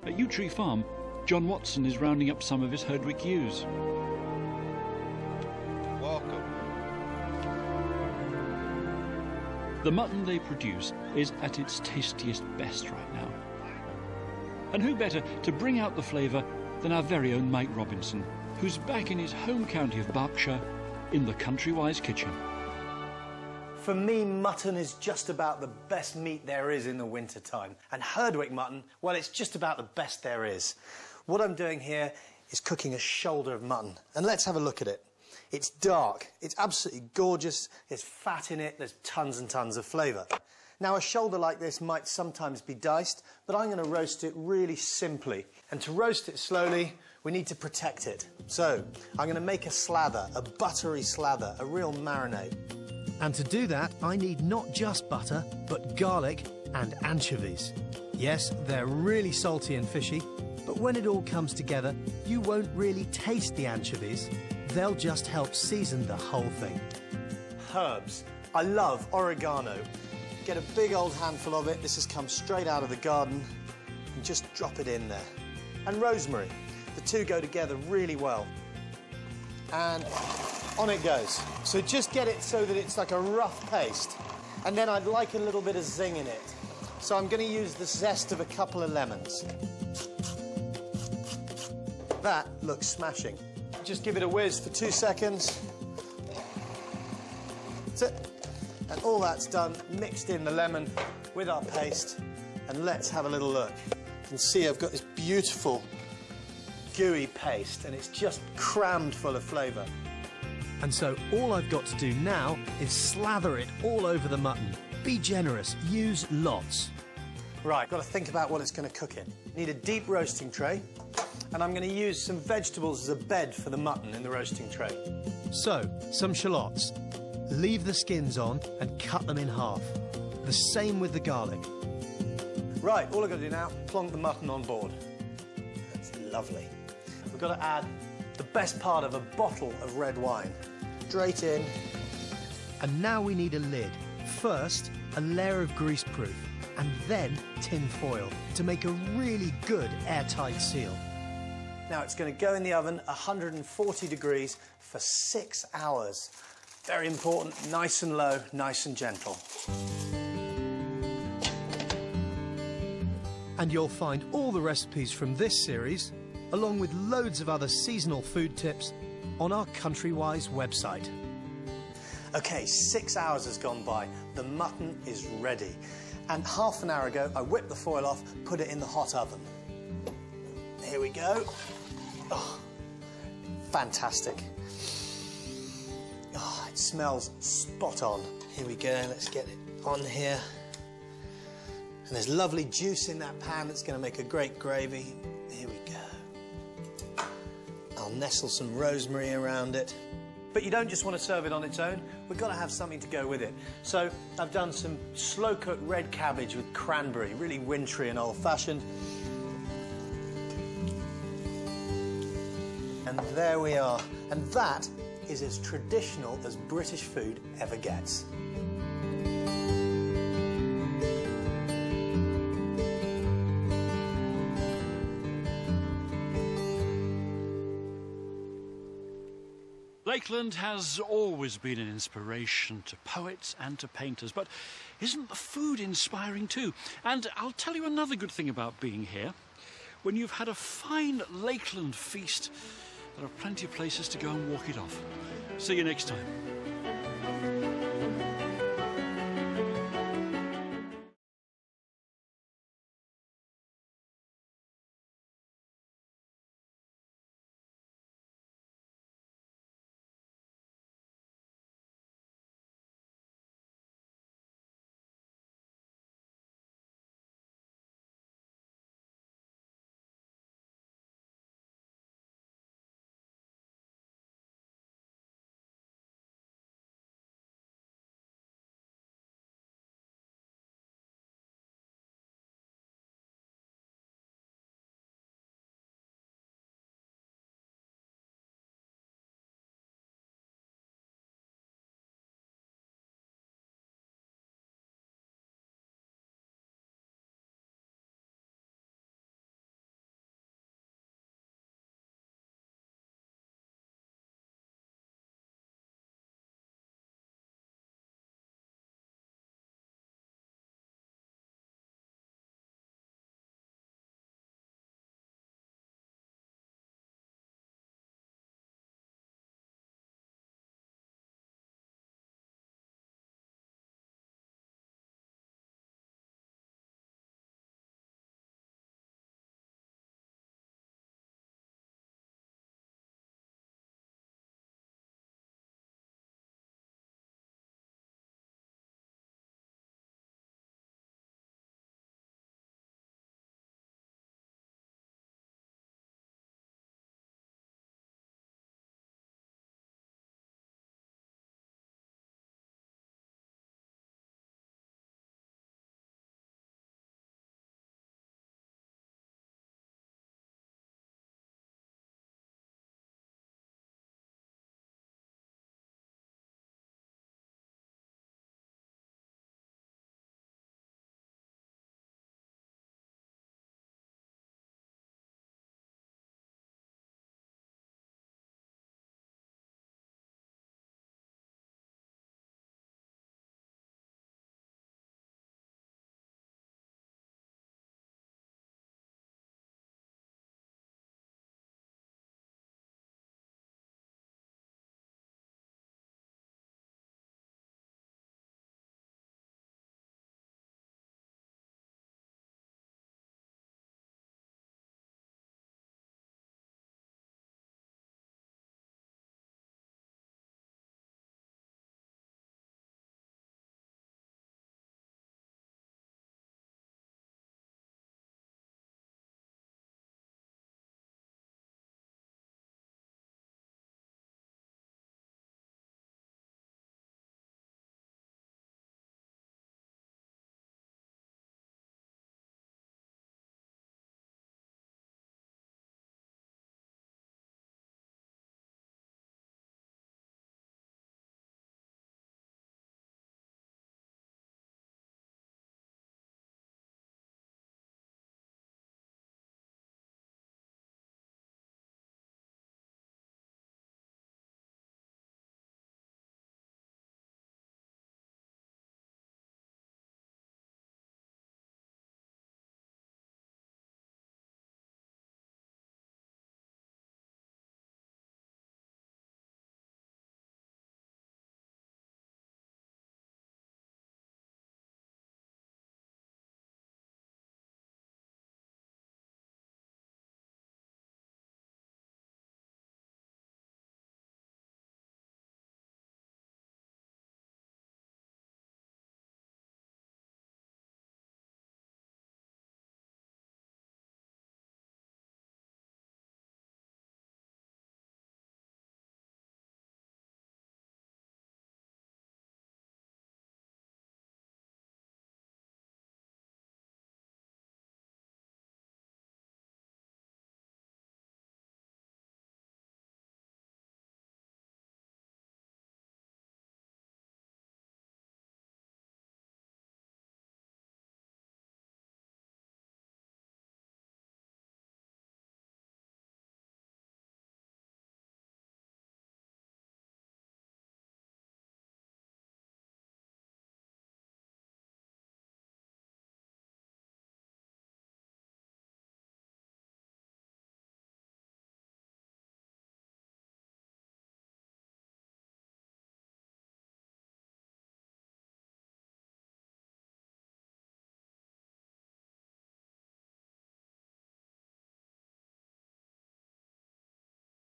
At Rtee Farm, John Watson is rounding up some of his Herdwick ewes. Welcome. The mutton they produce is at its tastiest best right now. And who better to bring out the flavour than our very own Mike Robinson, who's back in his home county of Berkshire in the Countrywise kitchen. For me, mutton is just about the best meat there is in the wintertime. And Herdwick mutton, well, it's just about the best there is. What I'm doing here is cooking a shoulder of mutton. And let's have a look at it. It's dark, it's absolutely gorgeous, there's fat in it, there's tons and tons of flavour. Now, a shoulder like this might sometimes be diced, but I'm going to roast it really simply. And to roast it slowly, we need to protect it. So, I'm going to make a slather, a buttery slather, a real marinade. And to do that, I need not just butter, but garlic and anchovies. Yes, they're really salty and fishy, but when it all comes together, you won't really taste the anchovies. They'll just help season the whole thing. Herbs. I love oregano. Get a big old handful of it. This has come straight out of the garden. And just drop it in there. And rosemary. The two go together really well. And on it goes. So just get it so that it's like a rough paste. And then I'd like a little bit of zing in it. So I'm going to use the zest of a couple of lemons. That looks smashing. Just give it a whiz for 2 seconds. That's it. And all that's done, mixed in the lemon with our paste. And let's have a little look. You can see I've got this beautiful gooey paste, and it's just crammed full of flavour. And so all I've got to do now is slather it all over the mutton. Be generous, use lots. Right, got to think about what it's going to cook in. Need a deep roasting tray, and I'm going to use some vegetables as a bed for the mutton in the roasting tray. So, some shallots. Leave the skins on and cut them in half. The same with the garlic. Right, all I've got to do now, plonk the mutton on board. That's lovely. We've got to add the best part of a bottle of red wine. Straight in. And now we need a lid. First, a layer of greaseproof, and then tin foil to make a really good airtight seal. Now it's going to go in the oven 140 degrees for 6 hours. Very important, nice and low, nice and gentle. And you'll find all the recipes from this series, along with loads of other seasonal food tips, on our Countrywise website. OK, 6 hours has gone by. The mutton is ready. And half an hour ago, I whipped the foil off, put it in the hot oven. Here we go. Oh, fantastic. Oh, it smells spot on. Here we go, let's get it on here. And there's lovely juice in that pan that's going to make a great gravy. Here we go. I'll nestle some rosemary around it. But you don't just want to serve it on its own. We've got to have something to go with it. So I've done some slow-cooked red cabbage with cranberry, really wintry and old-fashioned. And there we are. And that is as traditional as British food ever gets. Lakeland has always been an inspiration to poets and to painters, but isn't the food inspiring too? And I'll tell you another good thing about being here. When you've had a fine Lakeland feast, there are plenty of places to go and walk it off. See you next time.